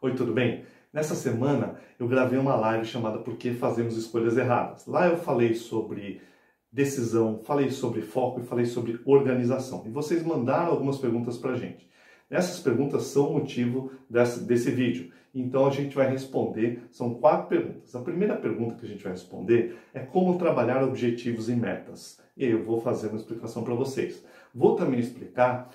Oi, tudo bem? Nessa semana eu gravei uma live chamada Por que Fazemos Escolhas Erradas. Lá eu falei sobre decisão, falei sobre foco e falei sobre organização. E vocês mandaram algumas perguntas para a gente. Essas perguntas são o motivo desse vídeo. Então a gente vai responder, são 4 perguntas. A primeira pergunta que a gente vai responder é como trabalhar objetivos e metas. E aí eu vou fazer uma explicação para vocês. Vou também explicar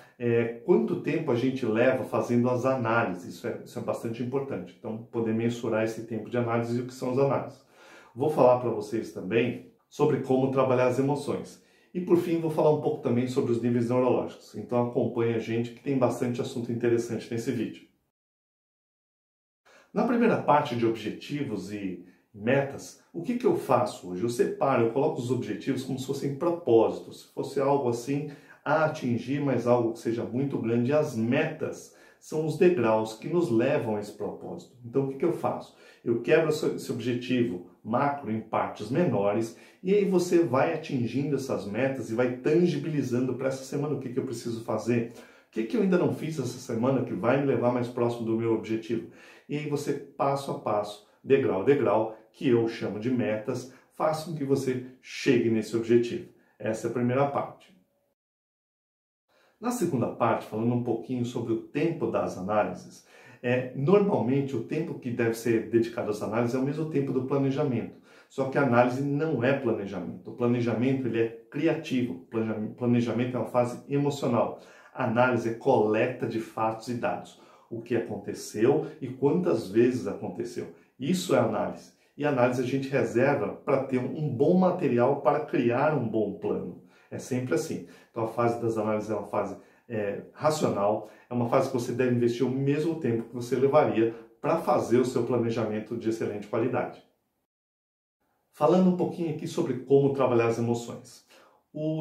quanto tempo a gente leva fazendo as análises. Isso é bastante importante. Então, poder mensurar esse tempo de análise e o que são as análises. Vou falar para vocês também sobre como trabalhar as emoções. E por fim, vou falar um pouco também sobre os níveis neurológicos. Então acompanhe a gente que tem bastante assunto interessante nesse vídeo. Na primeira parte de objetivos e metas, o que eu faço hoje? Eu separo, eu coloco os objetivos como se fossem propósitos, se fosse algo assim a atingir, mas algo que seja muito grande. E as metas são os degraus que nos levam a esse propósito. Então o que eu faço? Eu quebro esse objetivo macro em partes menores e aí você vai atingindo essas metas e vai tangibilizando para essa semana o que eu preciso fazer. O que eu ainda não fiz essa semana que vai me levar mais próximo do meu objetivo? E aí você, passo a passo, degrau a degrau, que eu chamo de metas, façam que você chegue nesse objetivo. Essa é a primeira parte. Na segunda parte, falando um pouquinho sobre o tempo das análises, normalmente o tempo que deve ser dedicado às análises é o mesmo tempo do planejamento. Só que a análise não é planejamento. O planejamento ele é criativo. O planejamento é uma fase emocional. A análise é coleta de fatos e dados. O que aconteceu e quantas vezes aconteceu. Isso é análise. E a análise a gente reserva para ter um bom material para criar um bom plano. É sempre assim. Então a fase das análises é uma fase racional, é uma fase que você deve investir o mesmo tempo que você levaria para fazer o seu planejamento de excelente qualidade. Falando um pouquinho aqui sobre como trabalhar as emoções.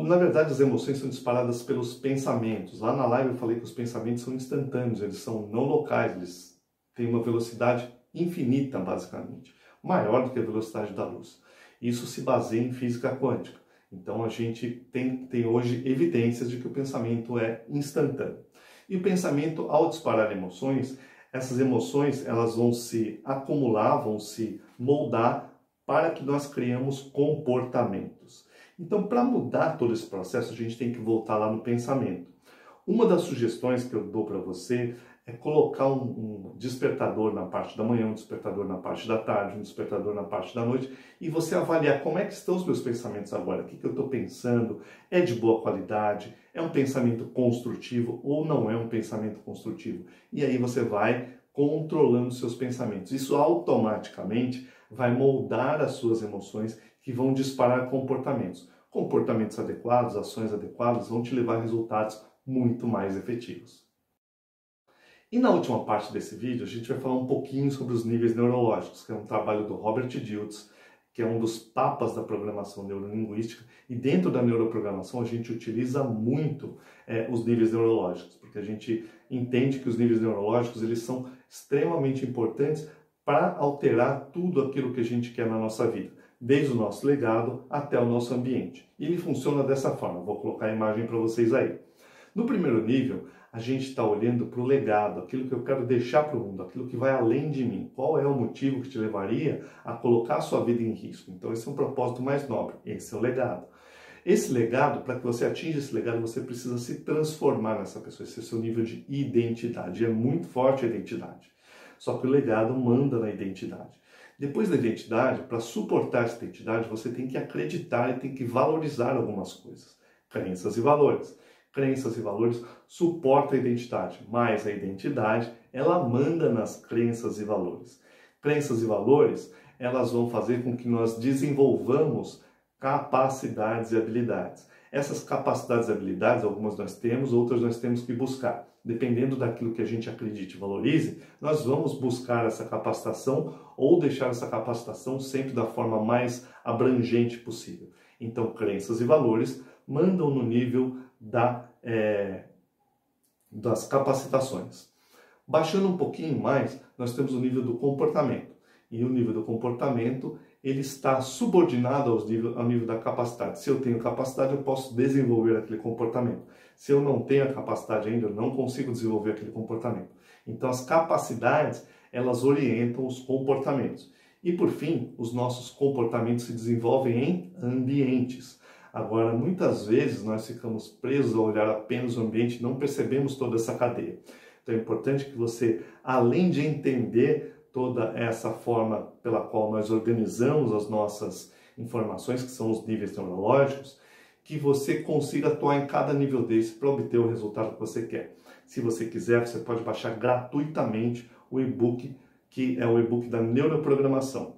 Na verdade, as emoções são disparadas pelos pensamentos. Lá na live eu falei que os pensamentos são instantâneos, eles são não locais, eles têm uma velocidade infinita, basicamente, maior do que a velocidade da luz. Isso se baseia em física quântica. Então a gente tem hoje evidências de que o pensamento é instantâneo. E o pensamento, ao disparar emoções, essas emoções elas vão se acumular, vão se moldar para que nós criemos comportamentos. Então, para mudar todo esse processo, a gente tem que voltar lá no pensamento. Uma das sugestões que eu dou para você é colocar um despertador na parte da manhã, um despertador na parte da tarde, um despertador na parte da noite e você avaliar como é que estão os meus pensamentos agora, o que eu estou pensando, é de boa qualidade, é um pensamento construtivo ou não é um pensamento construtivo. E aí você vai controlando seus pensamentos. Isso automaticamente vai moldar as suas emoções que vão disparar comportamentos. Comportamentos adequados, ações adequadas vão te levar a resultados muito mais efetivos. E na última parte desse vídeo, a gente vai falar um pouquinho sobre os níveis neurológicos, que é um trabalho do Robert Dilts, que é um dos papas da programação neurolinguística. E dentro da neuroprogramação, a gente utiliza muito os níveis neurológicos, porque a gente entende que os níveis neurológicos eles são extremamente importantes para alterar tudo aquilo que a gente quer na nossa vida, desde o nosso legado até o nosso ambiente. E ele funciona dessa forma. Vou colocar a imagem para vocês aí. No primeiro nível, a gente está olhando para o legado, aquilo que eu quero deixar para o mundo, aquilo que vai além de mim. Qual é o motivo que te levaria a colocar a sua vida em risco? Então esse é um propósito mais nobre, esse é o legado. Esse legado, para que você atinja esse legado, você precisa se transformar nessa pessoa, esse é o seu nível de identidade. É muito forte a identidade, só que o legado manda na identidade. Depois da identidade, para suportar essa identidade, você tem que acreditar e tem que valorizar algumas coisas. Crenças e valores. Crenças e valores suportam a identidade, mas a identidade, ela manda nas crenças e valores. Crenças e valores, elas vão fazer com que nós desenvolvamos capacidades e habilidades. Essas capacidades e habilidades, algumas nós temos, outras nós temos que buscar. Dependendo daquilo que a gente acredite e valorize, nós vamos buscar essa capacitação ou deixar essa capacitação sempre da forma mais abrangente possível. Então, crenças e valores mandam no nível das capacitações. Baixando um pouquinho mais, nós temos o nível do comportamento. E o nível do comportamento, ele está subordinado ao nível da capacidade. Se eu tenho capacidade, eu posso desenvolver aquele comportamento. Se eu não tenho a capacidade ainda, eu não consigo desenvolver aquele comportamento. Então, as capacidades, elas orientam os comportamentos. E por fim, os nossos comportamentos se desenvolvem em ambientes. Agora, muitas vezes nós ficamos presos a olhar apenas o ambiente e não percebemos toda essa cadeia. Então é importante que você, além de entender toda essa forma pela qual nós organizamos as nossas informações, que são os níveis neurológicos, que você consiga atuar em cada nível desse para obter o resultado que você quer. Se você quiser, você pode baixar gratuitamente o e-book, que é o e-book da neuroprogramação.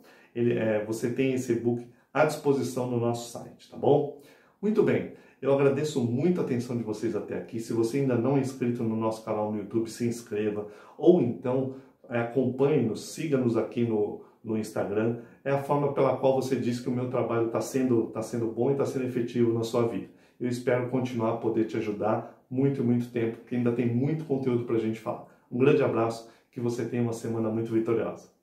Você tem esse e-book à disposição no nosso site, tá bom? Muito bem, eu agradeço muito a atenção de vocês até aqui. Se você ainda não é inscrito no nosso canal no YouTube, se inscreva, ou então acompanhe-nos, siga-nos aqui no Instagram. É a forma pela qual você diz que o meu trabalho está sendo bom e está sendo efetivo na sua vida. Eu espero continuar a poder te ajudar muito, muito tempo, porque ainda tem muito conteúdo para a gente falar. Um grande abraço, que você tenha uma semana muito vitoriosa.